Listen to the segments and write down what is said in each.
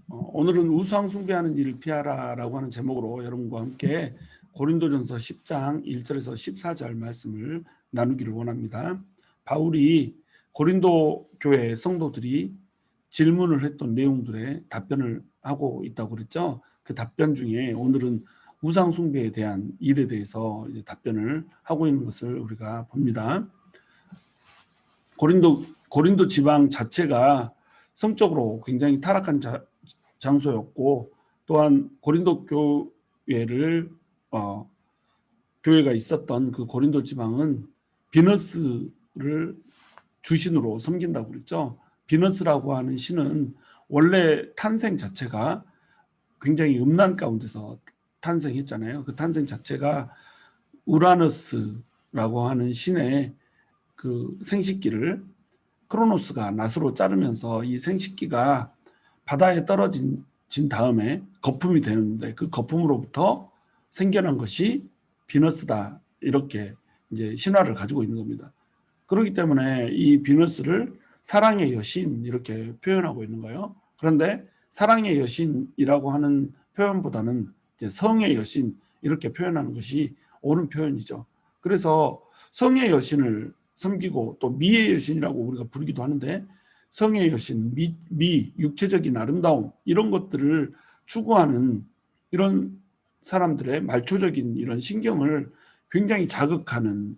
오늘은 우상 숭배하는 일을 피하라라고 하는 제목으로 여러분과 함께 고린도전서 10장 1절에서 14절 말씀을 나누기를 원합니다. 바울이 고린도 교회 성도들이 질문을 했던 내용들에 답변을 하고 있다고 그랬죠. 그 답변 중에 오늘은 우상 숭배에 대한 일에 대해서 이제 답변을 하고 있는 것을 우리가 봅니다. 고린도 지방 자체가 성적으로 굉장히 타락한 장소였고, 또한 고린도 교회를 교회가 있었던 그 고린도 지방은 비너스를 주신으로 섬긴다고 그랬죠. 비너스라고 하는 신은 원래 탄생 자체가 굉장히 음란 가운데서 탄생했잖아요. 그 탄생 자체가 우라너스라고 하는 신의 그 생식기를 크로노스가 낫으로 자르면서 이 생식기가 바다에 떨어진 다음에 거품이 되는데 그 거품으로부터 생겨난 것이 비너스다, 이렇게 이제 신화를 가지고 있는 겁니다. 그렇기 때문에 이 비너스를 사랑의 여신 이렇게 표현하고 있는 거예요. 그런데 사랑의 여신이라고 하는 표현보다는 이제 성의 여신 이렇게 표현하는 것이 옳은 표현이죠. 그래서 성의 여신을 섬기고 또 미의 여신이라고 우리가 부르기도 하는데, 성의 여신, 미, 육체적인 아름다움 이런 것들을 추구하는 이런 사람들의 말초적인 이런 신경을 굉장히 자극하는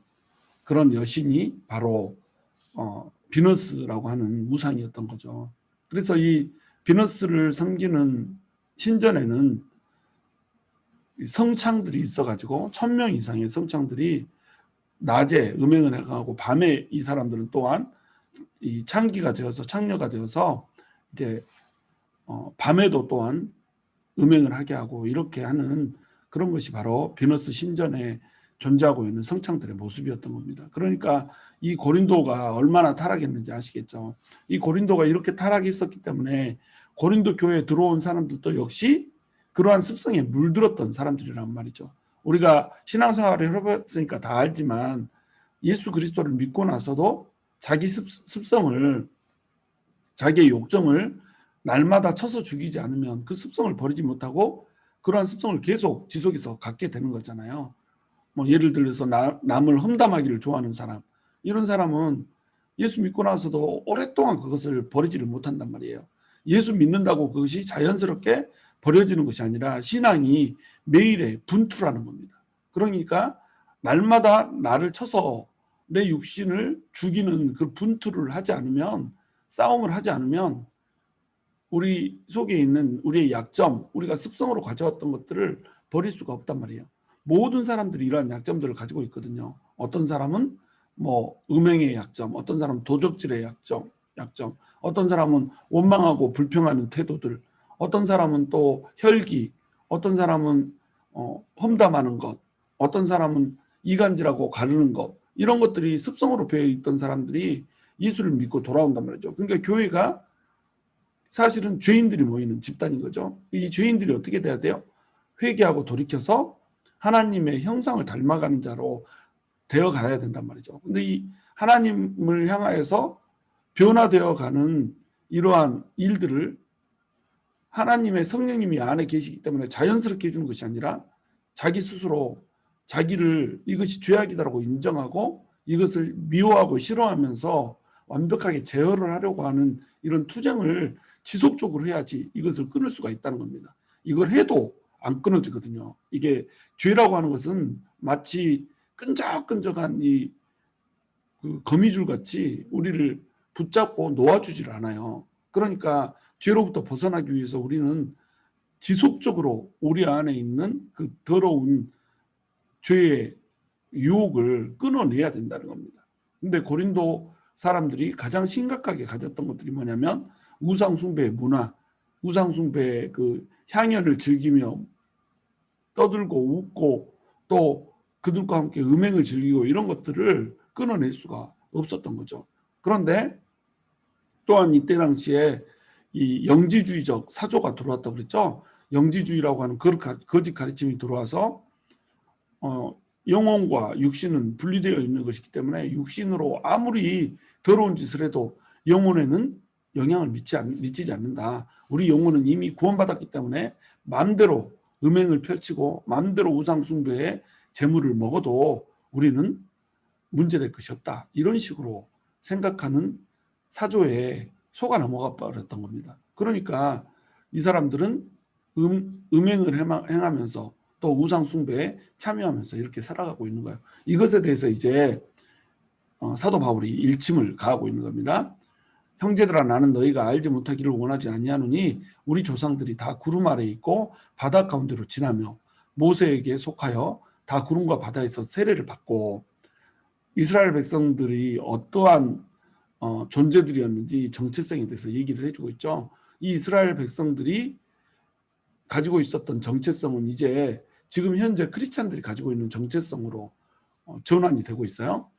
그런 여신이 바로 비너스라고 하는 우상이었던 거죠. 그래서 이 비너스를 섬기는 신전에는 성창들이 있어가지고 1000명 이상의 성창들이 낮에 음행을 해가고 밤에 이 사람들은 또한 이 창기가 되어서 창녀가 되어서 이제 밤에도 또한 음행을 하게 하고 이렇게 하는 그런 것이 바로 비너스 신전에 존재하고 있는 성창들의 모습이었던 겁니다. 그러니까 이 고린도가 얼마나 타락했는지 아시겠죠. 이 고린도가 이렇게 타락했었기 때문에 고린도 교회에 들어온 사람들도 역시 그러한 습성에 물들었던 사람들이란 말이죠. 우리가 신앙생활을 해봤으니까 다 알지만 예수 그리스도를 믿고 나서도 자기 습성을, 자기의 욕정을 날마다 쳐서 죽이지 않으면 그 습성을 버리지 못하고 그러한 습성을 계속 지속해서 갖게 되는 거잖아요. 뭐 예를 들어서 남을 험담하기를 좋아하는 사람, 이런 사람은 예수 믿고 나서도 오랫동안 그것을 버리지를 못한단 말이에요. 예수 믿는다고 그것이 자연스럽게 버려지는 것이 아니라 신앙이 매일의 분투라는 겁니다. 그러니까 날마다 나를 쳐서 내 육신을 죽이는 그 분투를 하지 않으면, 싸움을 하지 않으면 우리 속에 있는 우리의 약점, 우리가 습성으로 가져왔던 것들을 버릴 수가 없단 말이에요. 모든 사람들이 이러한 약점들을 가지고 있거든요. 어떤 사람은 뭐 음행의 약점, 어떤 사람은 도적질의 약점, 어떤 사람은 원망하고 불평하는 태도들, 어떤 사람은 또 혈기, 어떤 사람은 험담하는 것, 어떤 사람은 이간질하고 가르는 것, 이런 것들이 습성으로 배어 있던 사람들이 예수를 믿고 돌아온단 말이죠. 그러니까 교회가 사실은 죄인들이 모이는 집단인 거죠. 이 죄인들이 어떻게 돼야 돼요? 회개하고 돌이켜서 하나님의 형상을 닮아가는 자로 되어 가야 된단 말이죠. 근데 이 하나님을 향하여서 변화되어 가는 이러한 일들을 하나님의 성령님이 안에 계시기 때문에 자연스럽게 해주는 것이 아니라 자기 스스로 자기를 이것이 죄악이다라고 인정하고 이것을 미워하고 싫어하면서 완벽하게 제어를 하려고 하는 이런 투쟁을 지속적으로 해야지 이것을 끊을 수가 있다는 겁니다. 이걸 해도 안 끊어지거든요. 이게 죄라고 하는 것은 마치 끈적끈적한 그 거미줄 같이 우리를 붙잡고 놓아주질 않아요. 그러니까 죄로부터 벗어나기 위해서 우리는 지속적으로 우리 안에 있는 그 더러운 죄의 유혹을 끊어내야 된다는 겁니다. 근데 고린도 사람들이 가장 심각하게 가졌던 것들이 뭐냐면 우상숭배의 문화, 우상숭배의 그 향연을 즐기며 떠들고 웃고 또 그들과 함께 음행을 즐기고 이런 것들을 끊어낼 수가 없었던 거죠. 그런데 또한 이때 당시에 이 영지주의적 사조가 들어왔다고 그랬죠. 영지주의라고 하는 거짓 가르침이 들어와서 영혼과 육신은 분리되어 있는 것이기 때문에 육신으로 아무리 더러운 짓을 해도 영혼에는 영향을 미치지 않는다. 우리 영혼은 이미 구원받았기 때문에 마음대로 음행을 펼치고 마음대로 우상 숭배에 재물을 먹어도 우리는 문제될 것이 없다. 이런 식으로 생각하는 사조에 속아 넘어가 버렸던 겁니다. 그러니까 이 사람들은 음행을 행하면서 또 우상 숭배에 참여하면서 이렇게 살아가고 있는 거예요. 이것에 대해서 이제 사도 바울이 일침을 가하고 있는 겁니다. 형제들아, 나는 너희가 알지 못하기를 원하지 아니하노니 우리 조상들이 다 구름 아래 있고 바다 가운데로 지나며 모세에게 속하여 다 구름과 바다에서 세례를 받고, 이스라엘 백성들이 어떠한 존재들이었는지 정체성에 대해서 얘기를 해주고 있죠. 이 이스라엘 백성들이 가지고 있었던 정체성은 이제 지금 현재 크리스찬들이 가지고 있는 정체성으로 전환이 되고 있어요.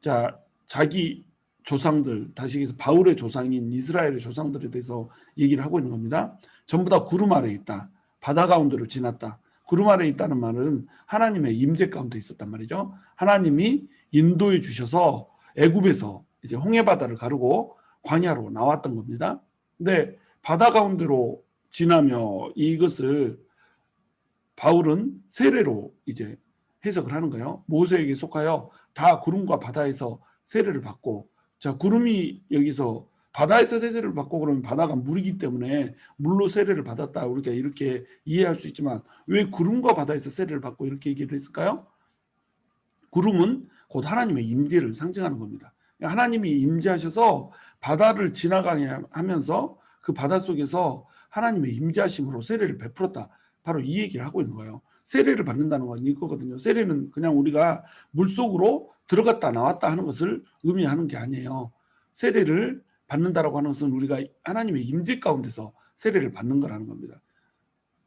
자, 자기 조상들, 다시 해서 바울의 조상인 이스라엘의 조상들에 대해서 얘기를 하고 있는 겁니다. 전부 다 구름 아래 있다. 바다 가운데로 지났다. 구름 아래 있다는 말은 하나님의 임재 가운데 있었단 말이죠. 하나님이 인도해 주셔서 애굽에서 이제 홍해 바다를 가르고 광야로 나왔던 겁니다. 근데 바다 가운데로 지나며 이것을 바울은 세례로 이제 해석을 하는 거예요. 모세에게 속하여 다 구름과 바다에서 세례를 받고, 자, 구름이 여기서 바다에서 세례를 받고 그러면 바다가 물이기 때문에 물로 세례를 받았다, 우리가 이렇게 이해할 수 있지만 왜 구름과 바다에서 세례를 받고 이렇게 얘기를 했을까요? 구름은 곧 하나님의 임재를 상징하는 겁니다. 하나님이 임재하셔서 바다를 지나가게 하면서 그 바다 속에서 하나님의 임재하심으로 세례를 베풀었다. 바로 이 얘기를 하고 있는 거예요. 세례를 받는다는 건 이거거든요. 세례는 그냥 우리가 물속으로 들어갔다 나왔다 하는 것을 의미하는 게 아니에요. 세례를 받는다라고 하는 것은 우리가 하나님의 임재 가운데서 세례를 받는 거라는 겁니다.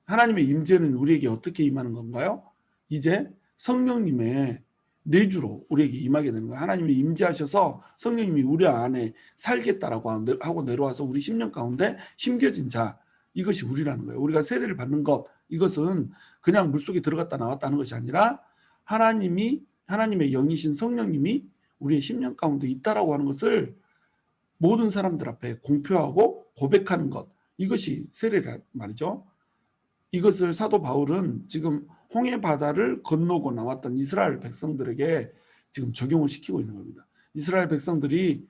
하나님의 임재는 우리에게 어떻게 임하는 건가요? 이제 성령님의 내주로 우리에게 임하게 되는 거예요. 하나님이 임재하셔서 성령님이 우리 안에 살겠다라고 하고 내려와서 우리 심령 가운데 심겨진 자, 이것이 우리라는 거예요. 우리가 세례를 받는 것, 이것은 그냥 물속에 들어갔다 나왔다 하는 것이 아니라 하나님의 영이신 성령님이 우리의 심령 가운데 있다라고 하는 것을 모든 사람들 앞에 공표하고 고백하는 것, 이것이 세례란 말이죠. 이것을 사도 바울은 지금 홍해 바다를 건너고 나왔던 이스라엘 백성들에게 지금 적용을 시키고 있는 겁니다. 이스라엘 백성들이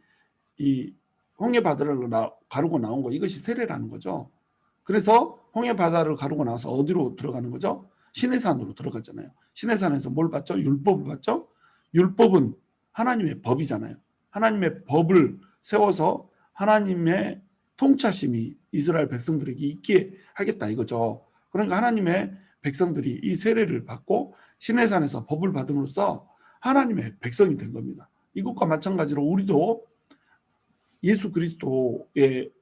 이 홍해 바다를 가르고 나온 거, 이것이 세례라는 거죠. 그래서 홍해 바다를 가르고 나와서 어디로 들어가는 거죠? 시내산으로 들어갔잖아요. 시내산에서 뭘 받죠? 율법을 받죠. 율법은 하나님의 법이잖아요. 하나님의 법을 세워서 하나님의 통치심이 이스라엘 백성들에게 있게 하겠다 이거죠. 그러니까 하나님의 백성들이 이 세례를 받고 시내산에서 법을 받음으로써 하나님의 백성이 된 겁니다. 이것과 마찬가지로 우리도 예수 그리스도의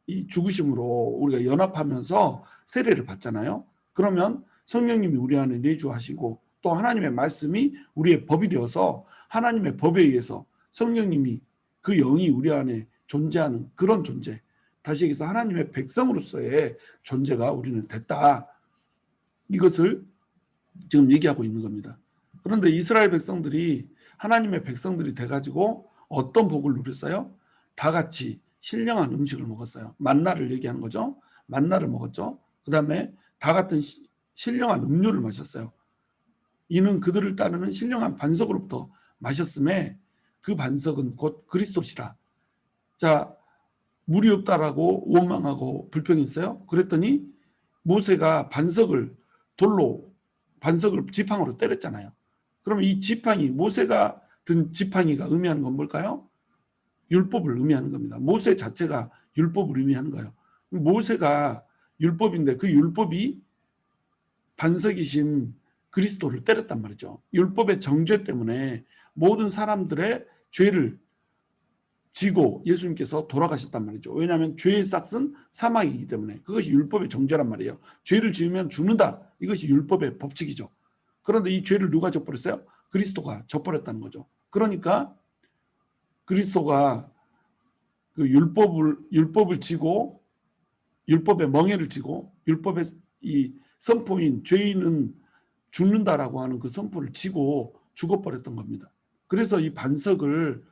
이 죽으심으로 우리가 연합하면서 세례를 받잖아요. 그러면 성령님이 우리 안에 내주하시고 또 하나님의 말씀이 우리의 법이 되어서 하나님의 법에 의해서 성령님이 그 영이 우리 안에 존재하는 그런 존재, 다시 얘기해서 하나님의 백성으로서의 존재가 우리는 됐다. 이것을 지금 얘기하고 있는 겁니다. 그런데 이스라엘 백성들이 하나님의 백성들이 돼가지고 어떤 복을 누렸어요? 다 같이 신령한 음식을 먹었어요. 만나를 얘기하는 거죠. 만나를 먹었죠. 그 다음에 다 같은 신령한 음료를 마셨어요. 이는 그들을 따르는 신령한 반석으로부터 마셨음에 그 반석은 곧 그리스도시라. 자, 물이 없다라고 원망하고 불평했어요. 그랬더니 모세가 반석을 지팡으로 때렸잖아요. 그러면 이 지팡이, 모세가 든 지팡이가 의미하는 건 뭘까요? 율법을 의미하는 겁니다. 모세 자체가 율법을 의미하는 거예요. 모세가 율법인데 그 율법이 반석이신 그리스도를 때렸단 말이죠. 율법의 정죄 때문에 모든 사람들의 죄를 지고 예수님께서 돌아가셨단 말이죠. 왜냐하면 죄의 싹은 사망이기 때문에 그것이 율법의 정죄란 말이에요. 죄를 지으면 죽는다. 이것이 율법의 법칙이죠. 그런데 이 죄를 누가 져버렸어요? 그리스도가 져버렸다는 거죠. 그러니까 그리스도가 그 율법을 지고 율법의 멍에를 지고 율법의 이 선포인 죄인은 죽는다라고 하는 그 선포를 지고 죽어버렸던 겁니다. 그래서 이 반석을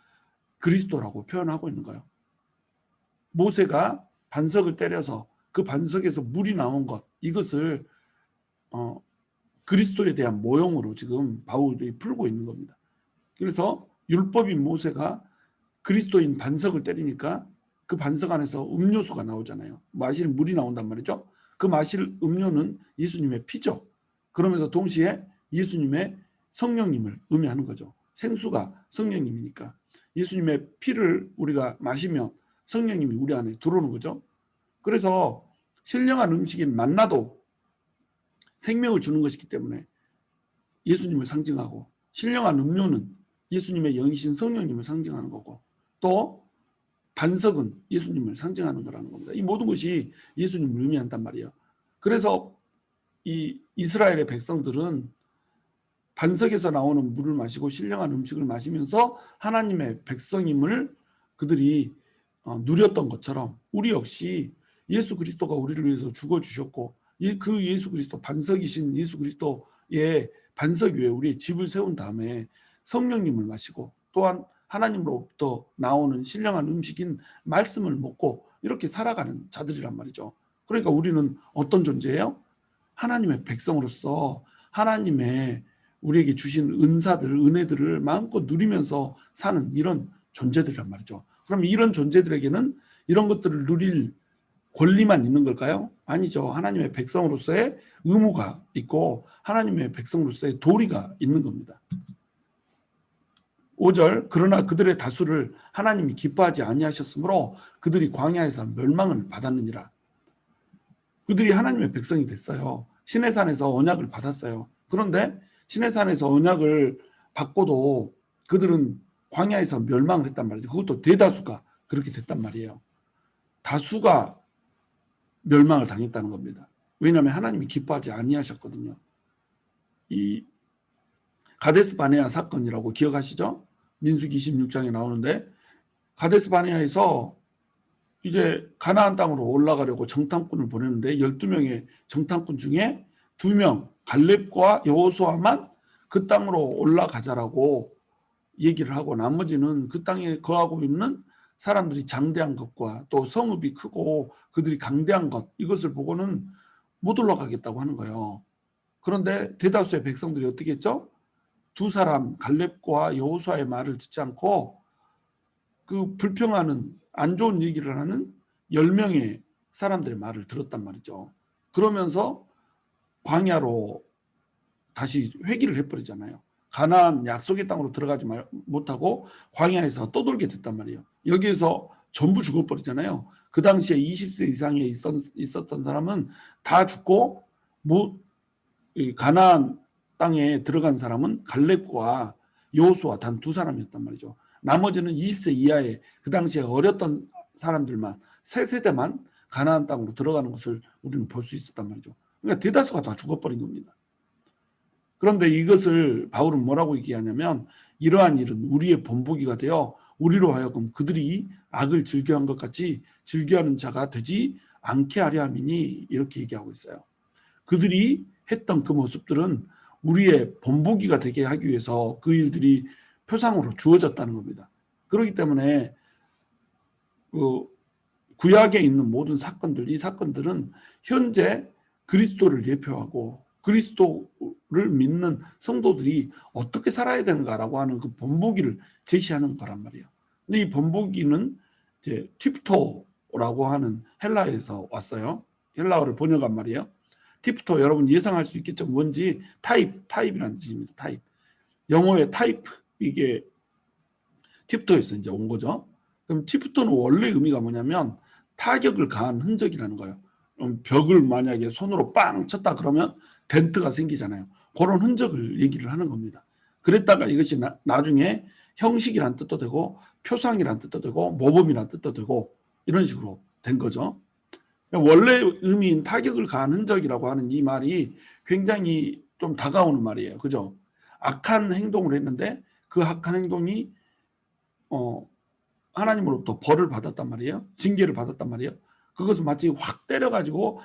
그리스도라고 표현하고 있는 거예요. 모세가 반석을 때려서 그 반석에서 물이 나온 것, 이것을 그리스도에 대한 모형으로 지금 바울이 풀고 있는 겁니다. 그래서 율법인 모세가 그리스도인 반석을 때리니까 그 반석 안에서 음료수가 나오잖아요. 마실 물이 나온단 말이죠. 그 마실 음료는 예수님의 피죠. 그러면서 동시에 예수님의 성령님을 의미하는 거죠. 생수가 성령님이니까 예수님의 피를 우리가 마시면 성령님이 우리 안에 들어오는 거죠. 그래서 신령한 음식인 만나도 생명을 주는 것이기 때문에 예수님을 상징하고, 신령한 음료는 예수님의 영이신 성령님을 상징하는 거고, 또 반석은 예수님을 상징하는 거라는 겁니다. 이 모든 것이 예수님을 의미한단 말이에요. 그래서 이 이스라엘의 백성들은 반석에서 나오는 물을 마시고 신령한 음식을 마시면서 하나님의 백성임을 그들이 누렸던 것처럼 우리 역시 예수 그리스도가 우리를 위해서 죽어주셨고, 그 예수 그리스도, 반석이신 예수 그리스도의 반석 위에 우리의 집을 세운 다음에 성령님을 마시고, 또한 하나님으로부터 나오는 신령한 음식인 말씀을 먹고 이렇게 살아가는 자들이란 말이죠. 그러니까 우리는 어떤 존재예요? 하나님의 백성으로서 하나님의 우리에게 주신 은사들, 은혜들을 마음껏 누리면서 사는 이런 존재들이란 말이죠. 그럼 이런 존재들에게는 이런 것들을 누릴 권리만 있는 걸까요? 아니죠. 하나님의 백성으로서의 의무가 있고 하나님의 백성으로서의 도리가 있는 겁니다. 5절, 그러나 그들의 다수를 하나님이 기뻐하지 아니하셨으므로 그들이 광야에서 멸망을 받았느니라. 그들이 하나님의 백성이 됐어요. 시내산에서 언약을 받았어요. 그런데 시내산에서 언약을 받고도 그들은 광야에서 멸망을 했단 말이죠. 그것도 대다수가 그렇게 됐단 말이에요. 다수가 멸망을 당했다는 겁니다. 왜냐하면 하나님이 기뻐하지 아니하셨거든요. 이 가데스 바네아 사건이라고 기억하시죠? 민수기 26장에 나오는데, 가데스 바네아에서 이제 가나안 땅으로 올라가려고 정탐꾼을 보냈는데 12명의 정탐꾼 중에 2명 갈렙과 여호수아만 그 땅으로 올라가자라고 얘기를 하고, 나머지는 그 땅에 거하고 있는 사람들이 장대한 것과 또 성읍이 크고 그들이 강대한 것, 이것을 보고는 못 올라가겠다고 하는 거예요. 그런데 대다수의 백성들이 어떻게 했죠? 2사람 갈렙과 여호수아의 말을 듣지 않고 그 불평하는, 안 좋은 얘기를 하는 10명의 사람들의 말을 들었단 말이죠. 그러면서 광야로 다시 회귀를 해버리잖아요. 가나안 약속의 땅으로 들어가지 못하고 광야에서 떠돌게 됐단 말이에요. 여기에서 전부 죽어버리잖아요. 그 당시에 20세 이상에 있었던 사람은 다 죽고, 가나안 땅에 들어간 사람은 갈렙과 여호수아 단 2사람이었단 말이죠. 나머지는 20세 이하의 그 당시에 어렸던 사람들만, 3세대만 가나안 땅으로 들어가는 것을 우리는 볼 수 있었단 말이죠. 그러니까 대다수가 다 죽어버린 겁니다. 그런데 이것을 바울은 뭐라고 얘기하냐면, 이러한 일은 우리의 본보기가 되어 우리로 하여금 그들이 악을 즐겨한 것 같이 즐겨하는 자가 되지 않게 하려 함이니, 이렇게 얘기하고 있어요. 그들이 했던 그 모습들은 우리의 본보기가 되게 하기 위해서 그 일들이 표상으로 주어졌다는 겁니다. 그렇기 때문에 구약에 있는 모든 사건들, 이 사건들은 현재 그리스도를 예표하고 그리스도를 믿는 성도들이 어떻게 살아야 되는가라고 하는 그 본보기를 제시하는 거란 말이에요. 근데 이 본보기는 이제 티프토라고 하는 헬라에서 왔어요. 헬라어를 번역한 말이에요. 티프토, 여러분 예상할 수 있겠죠. 뭔지. 타입이라는 뜻입니다. 타입. 영어의 타입, 이게 티프토에서 이제 온 거죠. 그럼 티프토는 원래 의미가 뭐냐면 타격을 가한 흔적이라는 거예요. 벽을 만약에 손으로 빵 쳤다 그러면 덴트가 생기잖아요. 그런 흔적을 얘기를 하는 겁니다. 그랬다가 이것이 나중에 형식이란 뜻도 되고 표상이란 뜻도 되고 모범이란 뜻도 되고 이런 식으로 된 거죠. 원래 의미인 타격을 가한 흔적이라고 하는 이 말이 굉장히 좀 다가오는 말이에요. 그죠? 악한 행동을 했는데 그 악한 행동이 하나님으로부터 벌을 받았단 말이에요. 징계를 받았단 말이에요. 그것을 마치 확 때려가지고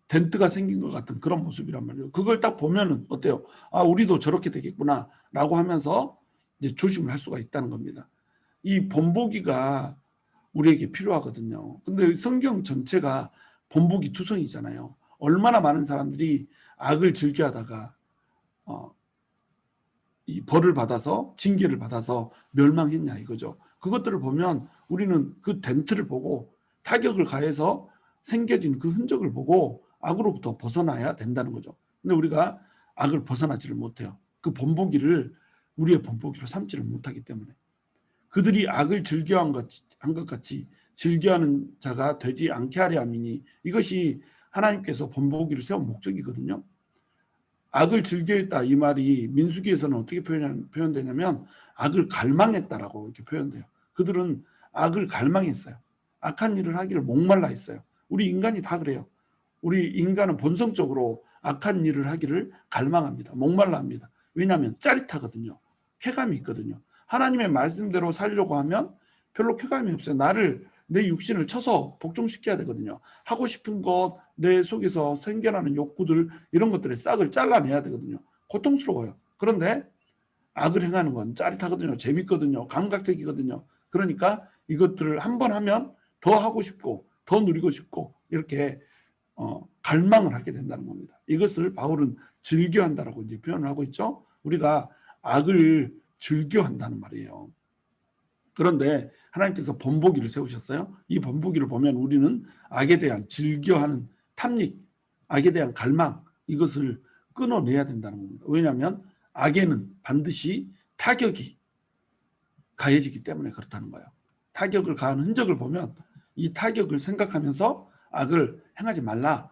덴트가 생긴 것 같은 그런 모습이란 말이에요. 그걸 딱 보면은 어때요? 아, 우리도 저렇게 되겠구나 라고 하면서 이제 조심을 할 수가 있다는 겁니다. 이 본보기가 우리에게 필요하거든요. 근데 성경 전체가 본보기 투성이잖아요. 얼마나 많은 사람들이 악을 즐겨하다가 이 벌을 받아서 징계를 받아서 멸망했냐 이거죠. 그것들을 보면 우리는 그 덴트를 보고 타격을 가해서 생겨진 그 흔적을 보고 악으로부터 벗어나야 된다는 거죠. 근데 우리가 악을 벗어나지를 못해요. 그 본보기를 우리의 본보기로 삼지를 못하기 때문에 그들이 악을 즐겨한 것 같이 즐겨하는 자가 되지 않게 하려 함이니 이것이 하나님께서 본보기를 세운 목적이거든요. 악을 즐겨했다 이 말이 민수기에서는 어떻게 표현되냐면 악을 갈망했다라고 이렇게 표현돼요. 그들은 악을 갈망했어요. 악한 일을 하기를 목말라 했어요. 우리 인간이 다 그래요. 우리 인간은 본성적으로 악한 일을 하기를 갈망합니다. 목말라 합니다. 왜냐하면 짜릿하거든요. 쾌감이 있거든요. 하나님의 말씀대로 살려고 하면 별로 쾌감이 없어요. 내 육신을 쳐서 복종시켜야 되거든요. 하고 싶은 것, 내 속에서 생겨나는 욕구들 이런 것들의 싹을 잘라내야 되거든요. 고통스러워요. 그런데 악을 행하는 건 짜릿하거든요. 재밌거든요. 감각적이거든요. 그러니까 이것들을 한번 하면 더 하고 싶고 더 누리고 싶고 이렇게 갈망을 하게 된다는 겁니다. 이것을 바울은 즐겨한다라고 이제 표현을 하고 있죠. 우리가 악을 즐겨한다는 말이에요. 그런데 하나님께서 본보기를 세우셨어요. 이 본보기를 보면 우리는 악에 대한 즐겨하는 탐닉, 악에 대한 갈망 이것을 끊어내야 된다는 겁니다. 왜냐하면 악에는 반드시 타격이 가해지기 때문에 그렇다는 거예요. 타격을 가한 흔적을 보면 이 타격을 생각하면서 악을 행하지 말라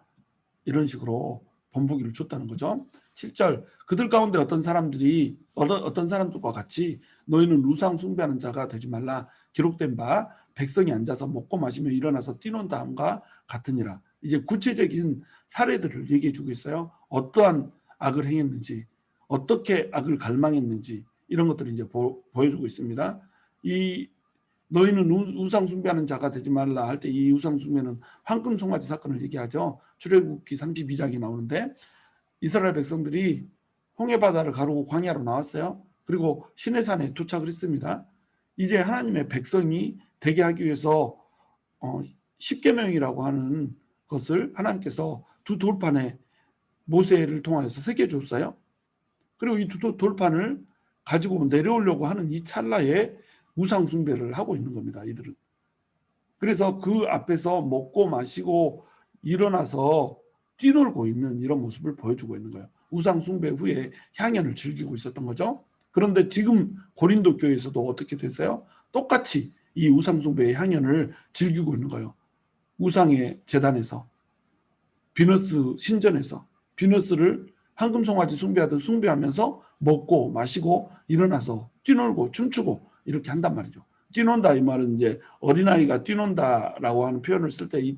이런 식으로 본보기를 줬다는 거죠. 7절 그들 가운데 어떤 사람들과 같이 너희는 우상 숭배하는 자가 되지 말라 기록된 바 백성이 앉아서 먹고 마시며 일어나서 뛰논 다음과 같으니라. 이제 구체적인 사례들을 얘기해 주고 있어요. 어떠한 악을 행했는지 어떻게 악을 갈망했는지 이런 것들을 이제 보여주고 있습니다. 너희는 우상 숭배하는 자가 되지 말라 할 때 이 우상 숭배는 황금 송아지 사건을 얘기하죠. 출애굽기 32장이 나오는데 이스라엘 백성들이 홍해바다를 가르고 광야로 나왔어요. 그리고 시내산에 도착을 했습니다. 이제 하나님의 백성이 되게 하기 위해서 십계명이라고 하는 것을 하나님께서 두 돌판에 모세를 통하여서 새겨줬어요. 그리고 이 두 돌판을 가지고 내려오려고 하는 이 찰나에 우상 숭배를 하고 있는 겁니다. 이들은. 그래서 그 앞에서 먹고 마시고 일어나서 뛰놀고 있는 이런 모습을 보여주고 있는 거예요. 우상 숭배 후에 향연을 즐기고 있었던 거죠. 그런데 지금 고린도 교회에서도 어떻게 됐어요? 똑같이 이 우상 숭배의 향연을 즐기고 있는 거예요. 우상의 제단에서 비너스 신전에서 비너스를 황금 송아지 숭배하듯 숭배하면서 먹고 마시고 일어나서 뛰놀고 춤추고 이렇게 한단 말이죠. 뛰논다 이 말은 이제 어린아이가 뛰논다라고 하는 표현을 쓸 때 이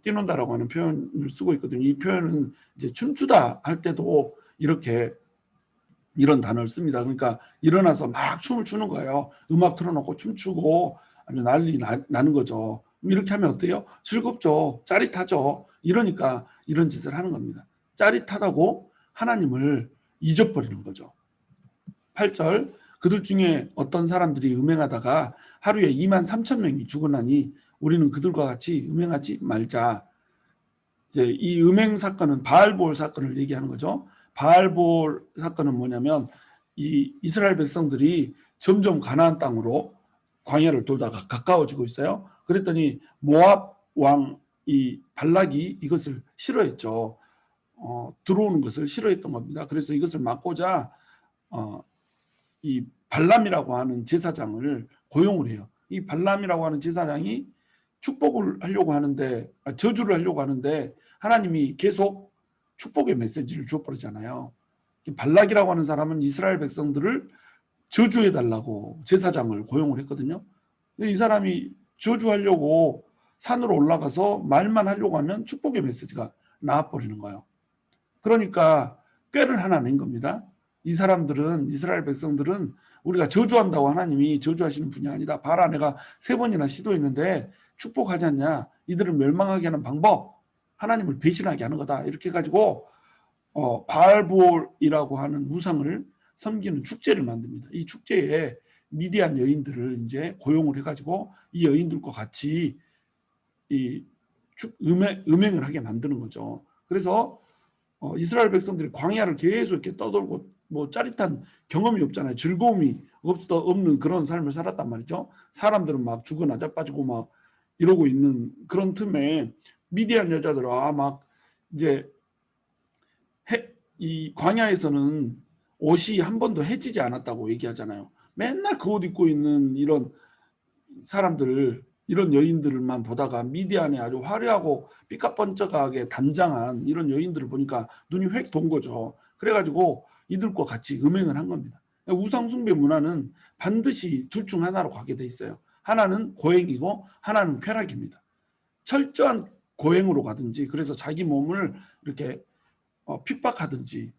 뛰논다라고 하는 표현을 쓰고 있거든요. 이 표현은 이제 춤추다 할 때도 이런 단어를 씁니다. 그러니까 일어나서 막 춤을 추는 거예요. 음악 틀어놓고 춤추고 아주 난리 나는 거죠. 이렇게 하면 어때요? 즐겁죠. 짜릿하죠. 이러니까 이런 짓을 하는 겁니다. 짜릿하다고 하나님을 잊어버리는 거죠. 8절 그들 중에 어떤 사람들이 음행하다가 하루에 23,000명이 죽어나니 우리는 그들과 같이 음행하지 말자. 이제 이 음행 사건은 바알볼 사건을 얘기하는 거죠. 바알볼 사건은 뭐냐면 이 이스라엘 백성들이 점점 가나안 땅으로 광야를 돌다가 가까워지고 있어요. 그랬더니 모압 왕 이 발락이 이것을 싫어했죠. 들어오는 것을 싫어했던 겁니다. 그래서 이것을 막고자 이 발람이라고 하는 제사장을 고용을 해요. 이 발람이라고 하는 제사장이 축복을 하려고 하는데 저주를 하려고 하는데 하나님이 계속 축복의 메시지를 줘버리잖아요. 발락이라고 하는 사람은 이스라엘 백성들을 저주해달라고 제사장을 고용을 했거든요. 근데 이 사람이 저주하려고 산으로 올라가서 말만 하려고 하면 축복의 메시지가 나와버리는 거예요. 그러니까 꾀를 하나 낸 겁니다. 이 사람들은 이스라엘 백성들은 우리가 저주한다고 하나님이 저주하시는 분이 아니다. 봐라 내가 3번이나 시도했는데 축복하지 않냐. 이들을 멸망하게 하는 방법 하나님을 배신하게 하는 거다. 이렇게 해가지고 바알볼이라고 하는 우상을 섬기는 축제를 만듭니다. 이 축제에 미디안 여인들을 이제 고용을 해가지고 이 여인들과 같이 이 음행을 하게 만드는 거죠. 그래서 이스라엘 백성들이 광야를 계속 이렇게 떠돌고 뭐 짜릿한 경험이 없잖아요. 즐거움이 없는 그런 삶을 살았단 말이죠. 사람들은 막 죽어나 자빠지고 막 이러고 있는 그런 틈에 미디안 여자들은 막 이제 이 광야에서는 옷이 한 번도 해지지 않았다고 얘기하잖아요. 맨날 그 옷 입고 있는 이런 사람들, 이런 여인들만 보다가 미디안에 아주 화려하고 삐까뻔쩍하게 단장한 이런 여인들을 보니까 눈이 획 돈 거죠. 그래가지고 이들과 같이 음행을 한 겁니다. 우상숭배 문화는 반드시 둘 중 하나로 가게 돼 있어요. 하나는 고행이고 하나는 쾌락입니다. 철저한 고행으로 가든지, 그래서 자기 몸을 이렇게 핍박하든지,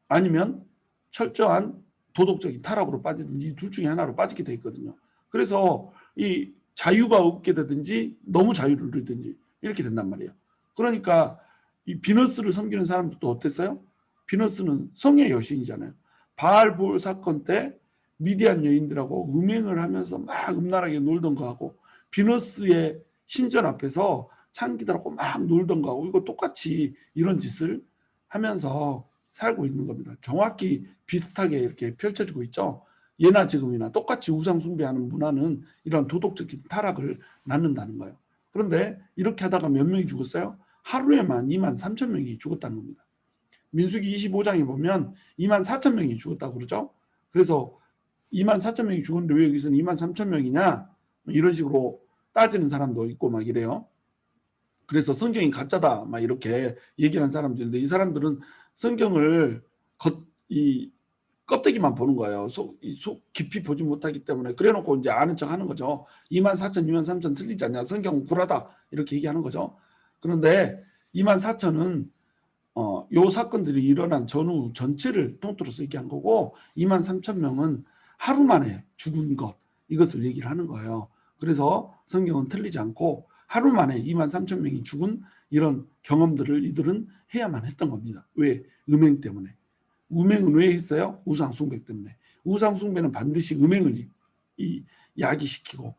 아니면 철저한 도덕적인 타락으로 빠지든지, 둘 중에 하나로 빠지게 돼 있거든요. 그래서 이 자유가 없게 되든지 너무 자유를 누리든지 이렇게 된단 말이에요. 그러니까 이 비너스를 섬기는 사람들도 어땠어요? 비너스는 성의 여신이잖아요. 바알볼 사건 때 미디안 여인들하고 음행을 하면서 막 음란하게 놀던 거하고, 비너스의 신전 앞에서 창기들하고 막 놀던 거하고, 이거 똑같이 이런 짓을 하면서 살고 있는 겁니다. 정확히 비슷하게 이렇게 펼쳐지고 있죠. 예나 지금이나 똑같이 우상 숭배하는 문화는 이런 도덕적인 타락을 낳는다는 거예요. 그런데 이렇게 하다가 몇 명이 죽었어요? 하루에만 2만 3천 명이 죽었다는 겁니다. 민수기 25장에 보면 2만 4천 명이 죽었다고 그러죠. 그래서 2만 4천 명이 죽었는데 왜 여기서는 2만 3천 명이냐, 이런 식으로 따지는 사람도 있고 막 이래요. 그래서 성경이 가짜다 막 이렇게 얘기하는 사람들인데, 이 사람들은 성경을 이 껍데기만 보는 거예요. 속 깊이 보지 못하기 때문에. 그래놓고 이제 아는 척 하는 거죠. 2만 4천, 2만 3천 틀리지 않냐, 성경은 구라다, 이렇게 얘기하는 거죠. 그런데 2만 4천은 요 사건들이 일어난 전후 전체를 통틀어서 얘기한 거고, 2만 3천 명은 하루 만에 죽은 것, 이것을 얘기를 하는 거예요. 그래서 성경은 틀리지 않고 하루 만에 2만 3천 명이 죽은 이런 경험들을 이들은 해야만 했던 겁니다. 왜? 음행 때문에. 음행은 왜 했어요? 우상숭배 때문에. 우상숭배는 반드시 음행을 야기시키고,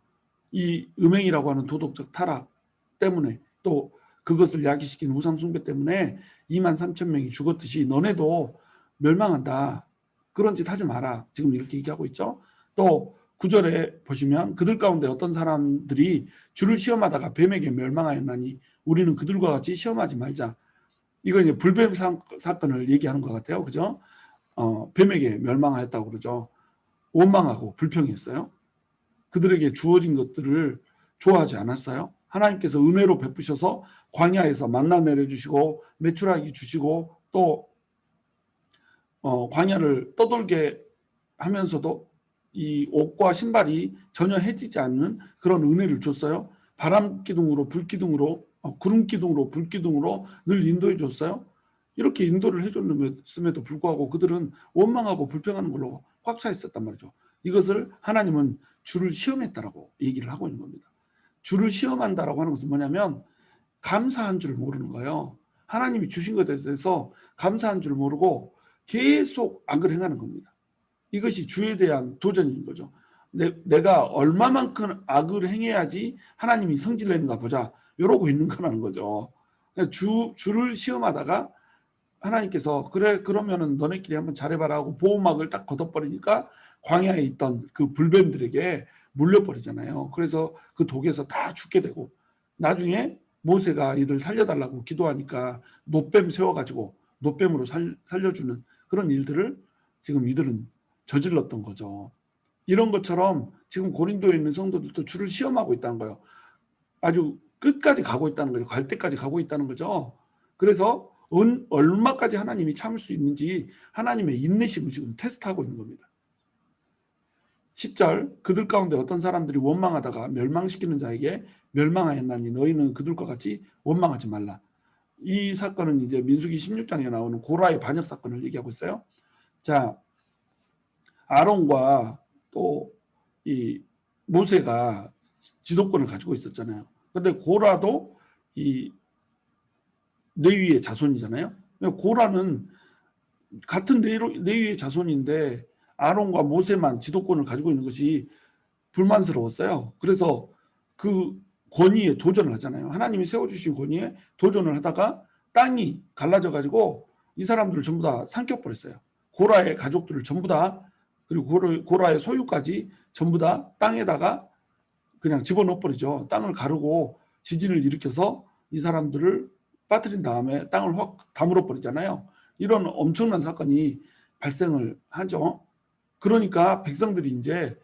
이 음행이라고 하는 도덕적 타락 때문에, 또 그것을 야기시킨 우상숭배 때문에 2만 3천 명이 죽었듯이 너네도 멸망한다. 그런 짓 하지 마라. 지금 이렇게 얘기하고 있죠. 또 9절에 보시면 그들 가운데 어떤 사람들이 주를 시험하다가 뱀에게 멸망하였나니 우리는 그들과 같이 시험하지 말자. 이거 이제 불뱀 사건을 얘기하는 것 같아요. 그죠? 뱀에게 멸망하였다고 그러죠. 원망하고 불평했어요. 그들에게 주어진 것들을 좋아하지 않았어요. 하나님께서 은혜로 베푸셔서 광야에서 만나 내려주시고 메추라기 주시고, 또 광야를 떠돌게 하면서도 이 옷과 신발이 전혀 해지지 않는 그런 은혜를 줬어요. 바람 기둥으로 불 기둥으로 구름 기둥으로 불 기둥으로 늘 인도해 줬어요. 이렇게 인도를 해줬음에도 불구하고 그들은 원망하고 불평하는 걸로 꽉 차 있었단 말이죠. 이것을 하나님은 주를 시험했다라고 얘기를 하고 있는 겁니다. 주를 시험한다라고 하는 것은 뭐냐면 감사한 줄 모르는 거예요. 하나님이 주신 것에 대해서 감사한 줄 모르고 계속 악을 행하는 겁니다. 이것이 주에 대한 도전인 거죠. 내가 얼마만큼 악을 행해야지 하나님이 성질 내는가 보자, 이러고 있는 거라는 거죠. 주를 시험하다가 하나님께서 그래 그러면은 너네끼리 한번 잘해봐라 하고 보호막을 딱 걷어버리니까 광야에 있던 그 불뱀들에게 물려버리잖아요. 그래서 그 독에서 다 죽게 되고, 나중에 모세가 이들 살려달라고 기도하니까 노뱀 세워가지고 노뱀으로 살려주는 그런 일들을 지금 이들은 저질렀던 거죠. 이런 것처럼 지금 고린도에 있는 성도들도 주를 시험하고 있다는 거예요. 아주 끝까지 가고 있다는 거죠. 갈 때까지 가고 있다는 거죠. 그래서 얼마까지 하나님이 참을 수 있는지 하나님의 인내심을 지금 테스트하고 있는 겁니다. 10절, 그들 가운데 어떤 사람들이 원망하다가 멸망시키는 자에게 멸망하였나니 너희는 그들과 같이 원망하지 말라. 이 사건은 이제 민수기 16장에 나오는 고라의 반역 사건을 얘기하고 있어요. 자, 아론과 또 이 모세가 지도권을 가지고 있었잖아요. 그런데 고라도 이 레위의 자손이잖아요. 고라는 같은 레위의 자손인데 아론과 모세만 지도권을 가지고 있는 것이 불만스러웠어요. 그래서 그 권위에 도전을 하잖아요. 하나님이 세워주신 권위에 도전을 하다가 땅이 갈라져 가지고 이 사람들을 전부 다 삼켜버렸어요. 고라의 가족들을 전부 다, 그리고 고라의 소유까지 전부 다 땅에다가 그냥 집어넣어버리죠. 땅을 가르고 지진을 일으켜서 이 사람들을 빠뜨린 다음에 땅을 확 다물어 버리잖아요. 이런 엄청난 사건이 발생을 하죠. 그러니까 백성들이 이제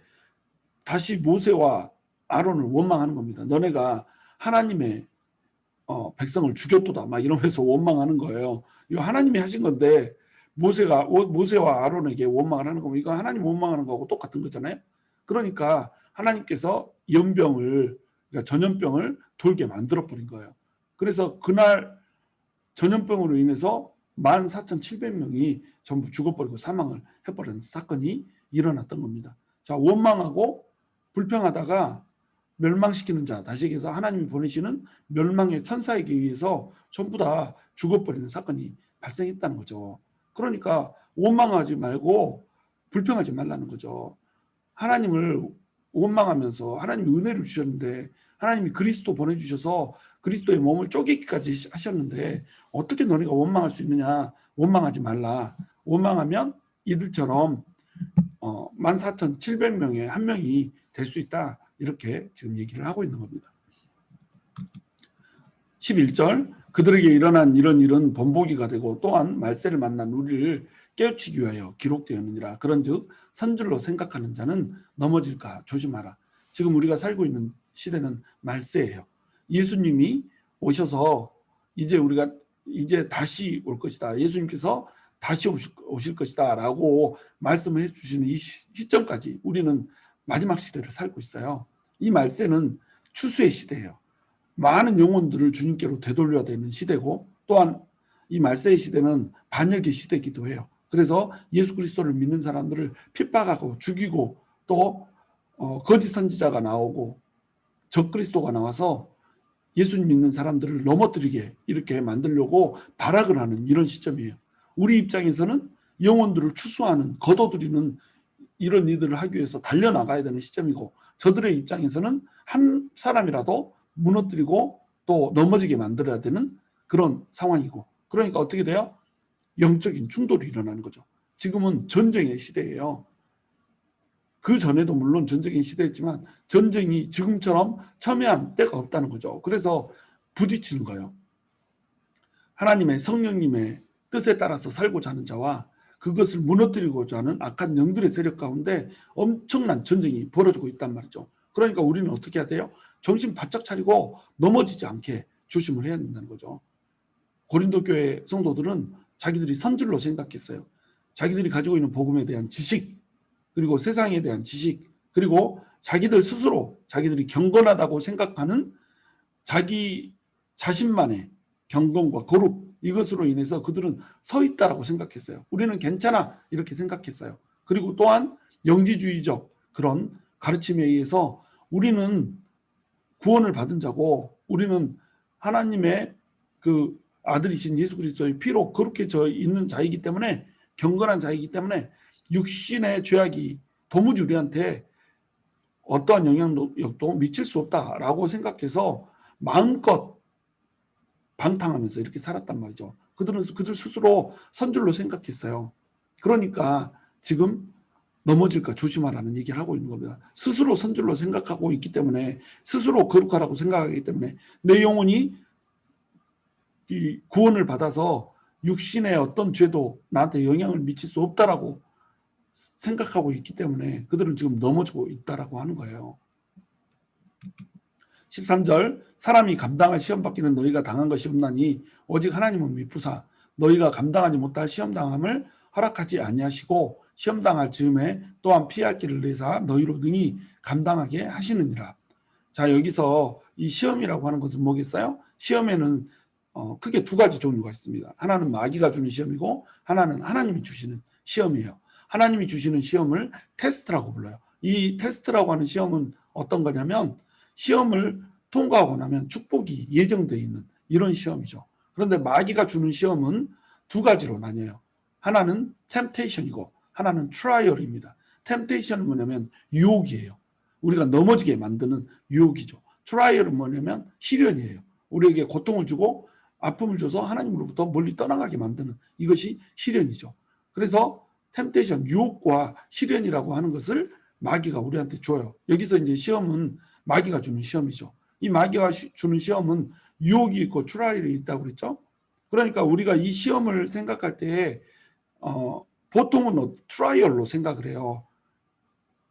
다시 모세와 아론을 원망하는 겁니다. 너네가 하나님의 백성을 죽였도다 막 이러면서 원망하는 거예요. 이거 하나님이 하신 건데 모세와 아론에게 원망을 하는 거면 이거 하나님 원망하는 거하고 똑같은 거잖아요. 그러니까 하나님께서 연병을, 그러니까 전염병을 돌게 만들어 버린 거예요. 그래서 그날 전염병으로 인해서 14,700명이 전부 죽어버리고 사망을 해버린 사건이 일어났던 겁니다. 자, 원망하고 불평하다가 멸망시키는 자, 다시 얘기해서 하나님이 보내시는 멸망의 천사에게 의해서 전부 다 죽어버리는 사건이 발생했다는 거죠. 그러니까 원망하지 말고 불평하지 말라는 거죠. 하나님을 원망하면서 하나님이 은혜를 주셨는데, 하나님이 그리스도 보내주셔서 그리스도의 몸을 쪼개기까지 하셨는데 어떻게 너네가 원망할 수 있느냐. 원망하지 말라. 원망하면 이들처럼 14,700명의 한 명이 될 수 있다. 이렇게 지금 얘기를 하고 있는 겁니다. 11절, 그들에게 일어난 이런 일은 본보기가 되고 또한 말세를 만난 우리를 깨우치기 위하여 기록되었느니라. 그런즉 선줄로 생각하는 자는 넘어질까 조심하라. 지금 우리가 살고 있는 시대는 말세예요. 예수님이 오셔서 이제 다시 올 것이다. 예수님께서 다시 오실 것이다 라고 말씀을 해주시는 이 시점까지 우리는 마지막 시대를 살고 있어요. 이 말세는 추수의 시대예요. 많은 영혼들을 주님께로 되돌려야 되는 시대고, 또한 이 말세의 시대는 반역의 시대이기도 해요. 그래서 예수 그리스도를 믿는 사람들을 핍박하고 죽이고, 또 거짓 선지자가 나오고 적그리스도가 나와서 예수님 믿는 사람들을 넘어뜨리게 이렇게 만들려고 발악을 하는 이런 시점이에요. 우리 입장에서는 영혼들을 추수하는, 거둬들이는 이런 일들을 하기 위해서 달려나가야 되는 시점이고, 저들의 입장에서는 한 사람이라도 무너뜨리고 또 넘어지게 만들어야 되는 그런 상황이고, 그러니까 어떻게 돼요? 영적인 충돌이 일어나는 거죠. 지금은 전쟁의 시대예요. 그 전에도 물론 전쟁의 시대였지만 전쟁이 지금처럼 첨예한 때가 없다는 거죠. 그래서 부딪히는 거예요. 하나님의 성령님의 뜻에 따라서 살고자 하는 자와 그것을 무너뜨리고자 하는 악한 영들의 세력 가운데 엄청난 전쟁이 벌어지고 있단 말이죠. 그러니까 우리는 어떻게 해야 돼요? 정신 바짝 차리고 넘어지지 않게 조심을 해야 된다는 거죠. 고린도 교회 성도들은 자기들이 선줄로 생각했어요. 자기들이 가지고 있는 복음에 대한 지식, 그리고 세상에 대한 지식, 그리고 자기들 스스로 자기들이 경건하다고 생각하는 자기 자신만의 경건과 거룩, 이것으로 인해서 그들은 서 있다라고 생각했어요. 우리는 괜찮아 이렇게 생각했어요. 그리고 또한 영지주의적 그런 가르침에 의해서 우리는 구원을 받은 자고, 우리는 하나님의 그 아들이신 예수 그리스도의 피로 거룩해져 있는 자이기 때문에, 경건한 자이기 때문에 육신의 죄악이 도무지 우리한테 어떠한 영향력도 미칠 수 없다라고 생각해서 마음껏 방탕하면서 이렇게 살았단 말이죠. 그들 스스로 선줄로 생각했어요. 그러니까 지금 넘어질까 조심하라는 얘기를 하고 있는 겁니다. 스스로 선줄로 생각하고 있기 때문에, 스스로 거룩하라고 생각하기 때문에 내 영혼이 이 구원을 받아서 육신의 어떤 죄도 나한테 영향을 미칠 수 없다라고 생각하고 있기 때문에 그들은 지금 넘어지고 있다라고 하는 거예요. 13절, 사람이 감당할 시험 받기는 너희가 당한 것이 없나니 오직 하나님은 미쁘사 너희가 감당하지 못할 시험 당함을 허락하지 아니하시고 시험 당할 즈음에 또한 피할 길을 내사 너희로 능히 감당하게 하시느니라. 자, 여기서 이 시험이라고 하는 것은 뭐겠어요? 시험에는 크게 두 가지 종류가 있습니다. 하나는 마귀가 주는 시험이고 하나는 하나님이 주시는 시험이에요. 하나님이 주시는 시험을 테스트라고 불러요. 이 테스트라고 하는 시험은 어떤 거냐면, 시험을 통과하고 나면 축복이 예정되어 있는 이런 시험이죠. 그런데 마귀가 주는 시험은 두 가지로 나뉘어요. 하나는 템테이션이고 하나는 트라이얼입니다. 템테이션은 뭐냐면 유혹이에요. 우리가 넘어지게 만드는 유혹이죠. 트라이얼은 뭐냐면 시련이에요. 우리에게 고통을 주고 아픔을 줘서 하나님으로부터 멀리 떠나가게 만드는 이것이 시련이죠. 그래서 템테이션, 유혹과 시련이라고 하는 것을 마귀가 우리한테 줘요. 여기서 이제 시험은 마귀가 주는 시험이죠. 이 마귀가 주는 시험은 유혹이 있고 트라이얼이 있다고 그랬죠. 그러니까 우리가 이 시험을 생각할 때 보통은 트라이얼로 생각을 해요.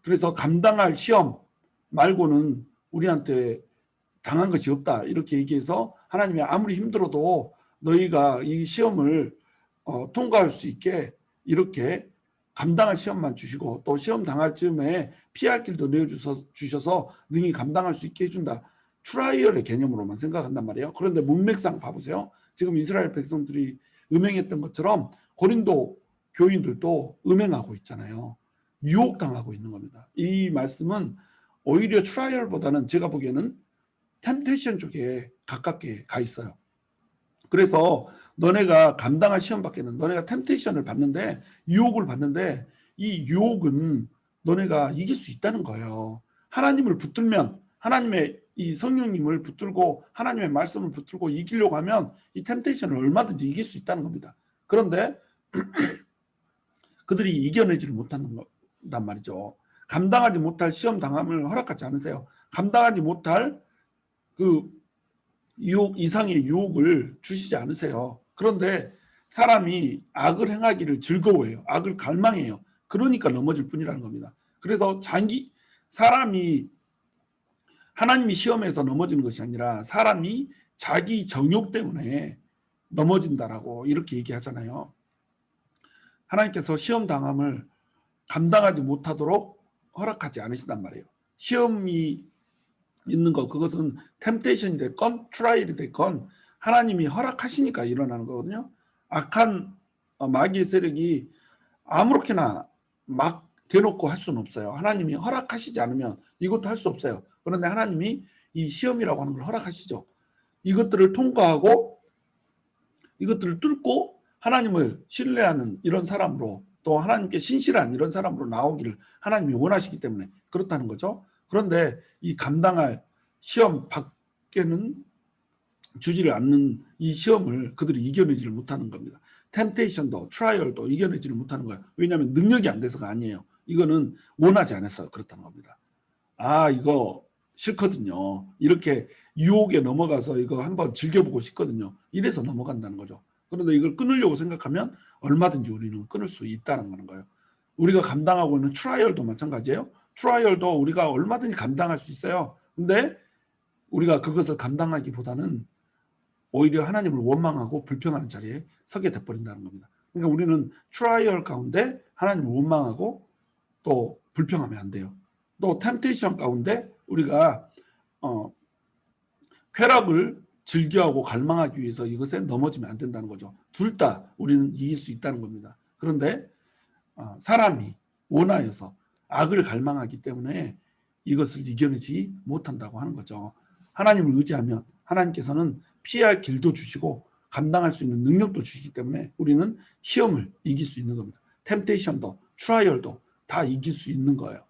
그래서 감당할 시험 말고는 우리한테 당한 것이 없다 이렇게 얘기해서 하나님이 아무리 힘들어도 너희가 이 시험을 통과할 수 있게 이렇게 감당할 시험만 주시고 또 시험 당할 즈음에 피할 길도 내어주셔서 능히 감당할 수 있게 해준다. 트라이얼의 개념으로만 생각한단 말이에요. 그런데 문맥상 봐보세요. 지금 이스라엘 백성들이 음행했던 것처럼 고린도 교인들도 음행하고 있잖아요. 유혹당하고 있는 겁니다. 이 말씀은 오히려 트라이얼보다는 제가 보기에는 템테이션 쪽에 가깝게 가 있어요. 그래서 너네가 감당할 시험 밖에는 너네가 템테이션을 받는데 유혹을 받는데 이 유혹은 너네가 이길 수 있다는 거예요. 하나님을 붙들면 하나님의 이 성령님을 붙들고 하나님의 말씀을 붙들고 이기려고 하면 이 템테이션을 얼마든지 이길 수 있다는 겁니다. 그런데 그들이 이겨내지를 못한단 말이죠. 감당하지 못할 시험 당함을 허락하지 않으세요. 감당하지 못할 그 유혹 이상의 유혹을 주시지 않으세요. 그런데 사람이 악을 행하기를 즐거워해요. 악을 갈망해요. 그러니까 넘어질 뿐이라는 겁니다. 그래서 사람이 하나님이 시험에서 넘어지는 것이 아니라 사람이 자기 정욕 때문에 넘어진다라고 이렇게 얘기하잖아요. 하나님께서 시험 당함을 감당하지 못하도록 허락하지 않으신단 말이에요. 시험이 있는 것, 그것은 템테이션이 됐건 트라이얼이 됐건 하나님이 허락하시니까 일어나는 거거든요. 악한 마귀의 세력이 아무렇게나 막 대놓고 할 수는 없어요. 하나님이 허락하시지 않으면 이것도 할 수 없어요. 그런데 하나님이 이 시험이라고 하는 걸 허락하시죠. 이것들을 통과하고 이것들을 뚫고 하나님을 신뢰하는 이런 사람으로 또 하나님께 신실한 이런 사람으로 나오기를 하나님이 원하시기 때문에 그렇다는 거죠. 그런데 이 감당할 시험 밖에는 주지를 않는 이 시험을 그들이 이겨내지를 못하는 겁니다. 템테이션도 트라이얼도 이겨내지를 못하는 거예요. 왜냐하면 능력이 안 돼서가 아니에요. 이거는 원하지 않아서 그렇다는 겁니다. 아, 이거 싫거든요. 이렇게 유혹에 넘어가서 이거 한번 즐겨보고 싶거든요. 이래서 넘어간다는 거죠. 그런데 이걸 끊으려고 생각하면 얼마든지 우리는 끊을 수 있다는 거예요. 우리가 감당하고 있는 트라이얼도 마찬가지예요. 트라이얼도 우리가 얼마든지 감당할 수 있어요. 근데 우리가 그것을 감당하기보다는 오히려 하나님을 원망하고 불평하는 자리에 서게 돼버린다는 겁니다. 그러니까 우리는 트라이얼 가운데 하나님을 원망하고 또 불평하면 안 돼요. 또 템테이션 가운데 우리가 쾌락을 즐겨하고 갈망하기 위해서 이것에 넘어지면 안 된다는 거죠. 둘 다 우리는 이길 수 있다는 겁니다. 그런데 사람이 원하여서 악을 갈망하기 때문에 이것을 이겨내지 못한다고 하는 거죠. 하나님을 의지하면 하나님께서는 피할 길도 주시고 감당할 수 있는 능력도 주시기 때문에 우리는 시험을 이길 수 있는 겁니다. 템테이션도 트라이얼도 다 이길 수 있는 거예요.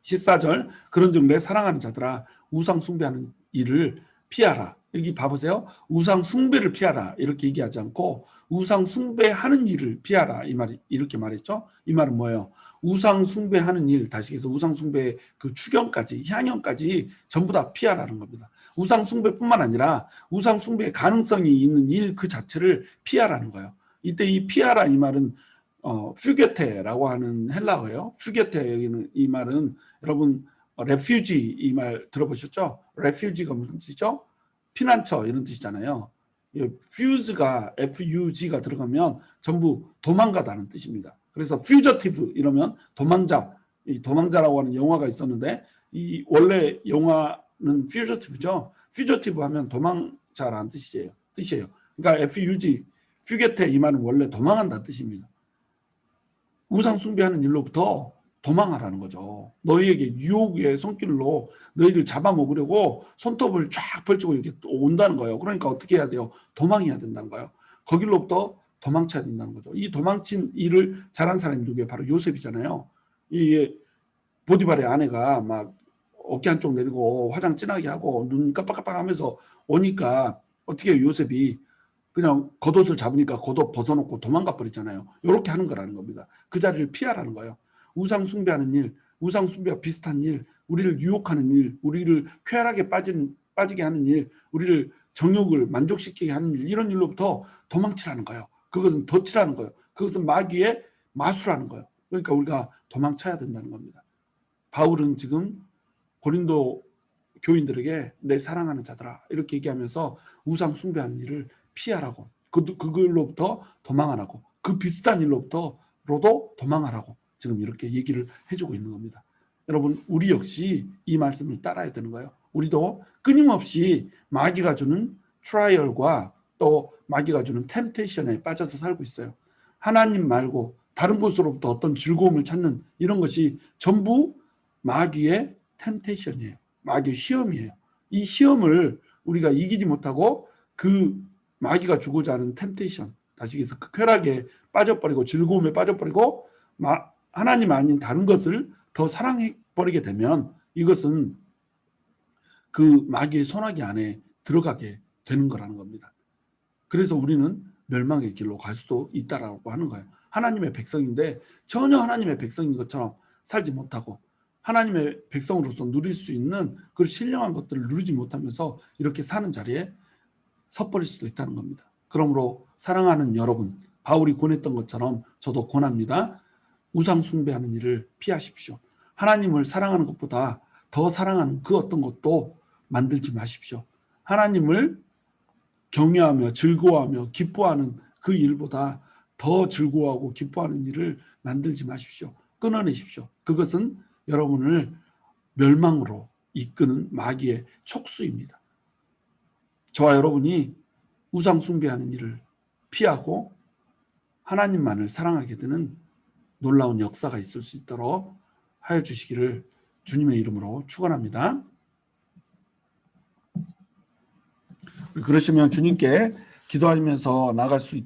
14절 그런즉 내 사랑하는 자들아 우상 숭배하는 일을 피하라. 여기 봐보세요. 우상 숭배를 피하라 이렇게 얘기하지 않고 우상 숭배하는 일을 피하라 이 말이 이렇게 말했죠. 이 말은 뭐예요? 우상 숭배하는 일, 다시 해서 우상 숭배의 그 추경까지 향연까지 전부 다 피하라는 겁니다. 우상 숭배뿐만 아니라 우상 숭배의 가능성이 있는 일 그 자체를 피하라는 거예요. 이때 이 피하라 이 말은 퓨게테라고 하는 헬라어예요. 퓨게테 여기는 이 말은 여러분 레퓨지 이 말 들어보셨죠? 레퓨지가 무슨 뜻이죠? 피난처 이런 뜻이잖아요. 퓨즈가 FUG가 들어가면 전부 도망가다는 뜻입니다. 그래서 퓨저티브 이러면 도망자, 이 도망자라고 하는 영화가 있었는데 이 원래 영화는 퓨저티브죠. 퓨저티브 하면 도망자라는 뜻이에요. 그러니까 FUG, 퓨게테 이 말은 원래 도망한다는 뜻입니다. 우상 숭배하는 일로부터 도망하라는 거죠. 너희에게 유혹의 손길로 너희를 잡아먹으려고 손톱을 쫙 펼치고 이렇게 온다는 거예요. 그러니까 어떻게 해야 돼요? 도망해야 된다는 거예요. 거길로부터 도망쳐야 된다는 거죠. 이 도망친 일을 잘한 사람이 누구예요? 바로 요셉이잖아요. 이게 보디발의 아내가 막 어깨 한쪽 내리고 화장 진하게 하고 눈 깜빡깜빡하면서 오니까 어떻게 요셉이 그냥 겉옷을 잡으니까 겉옷 벗어놓고 도망가 버리잖아요. 이렇게 하는 거라는 겁니다. 그 자리를 피하라는 거예요. 우상 숭배하는 일, 우상 숭배와 비슷한 일, 우리를 유혹하는 일, 우리를 쾌활하게 빠지게 하는 일, 우리를 정욕을 만족시키게 하는 일, 이런 일로부터 도망치라는 거예요. 그것은 덫이라는 거예요. 그것은 마귀의 마수라는 거예요. 그러니까 우리가 도망쳐야 된다는 겁니다. 바울은 지금 고린도 교인들에게 내 사랑하는 자들아 이렇게 얘기하면서 우상 숭배하는 일을 피하라고, 그걸로부터 도망하라고, 그 비슷한 일로부터로도 도망하라고 지금 이렇게 얘기를 해주고 있는 겁니다. 여러분, 우리 역시 이 말씀을 따라야 되는 거예요. 우리도 끊임없이 마귀가 주는 트라이얼과 또 마귀가 주는 템테이션에 빠져서 살고 있어요. 하나님 말고 다른 곳으로부터 어떤 즐거움을 찾는 이런 것이 전부 마귀의 템테이션이에요. 마귀의 시험이에요. 이 시험을 우리가 이기지 못하고 그 마귀가 주고자 하는 템테이션, 다시 얘기해서 그 쾌락에 빠져버리고 즐거움에 빠져버리고 하나님 아닌 다른 것을 더 사랑해버리게 되면 이것은 그 마귀의 손아귀 안에 들어가게 되는 거라는 겁니다. 그래서 우리는 멸망의 길로 갈 수도 있다라고 하는 거예요. 하나님의 백성인데 전혀 하나님의 백성인 것처럼 살지 못하고 하나님의 백성으로서 누릴 수 있는 그 신령한 것들을 누리지 못하면서 이렇게 사는 자리에 섣버릴 수도 있다는 겁니다. 그러므로 사랑하는 여러분, 바울이 권했던 것처럼 저도 권합니다. 우상 숭배하는 일을 피하십시오. 하나님을 사랑하는 것보다 더 사랑하는 그 어떤 것도 만들지 마십시오. 하나님을 경외하며 즐거워하며 기뻐하는 그 일보다 더 즐거워하고 기뻐하는 일을 만들지 마십시오. 끊어내십시오. 그것은 여러분을 멸망으로 이끄는 마귀의 촉수입니다. 저와 여러분이 우상 숭배하는 일을 피하고 하나님만을 사랑하게 되는 놀라운 역사가 있을 수 있도록 하여 주시기를 주님의 이름으로 축원합니다. 그러시면 주님께 기도하면서 나갈 수 있도록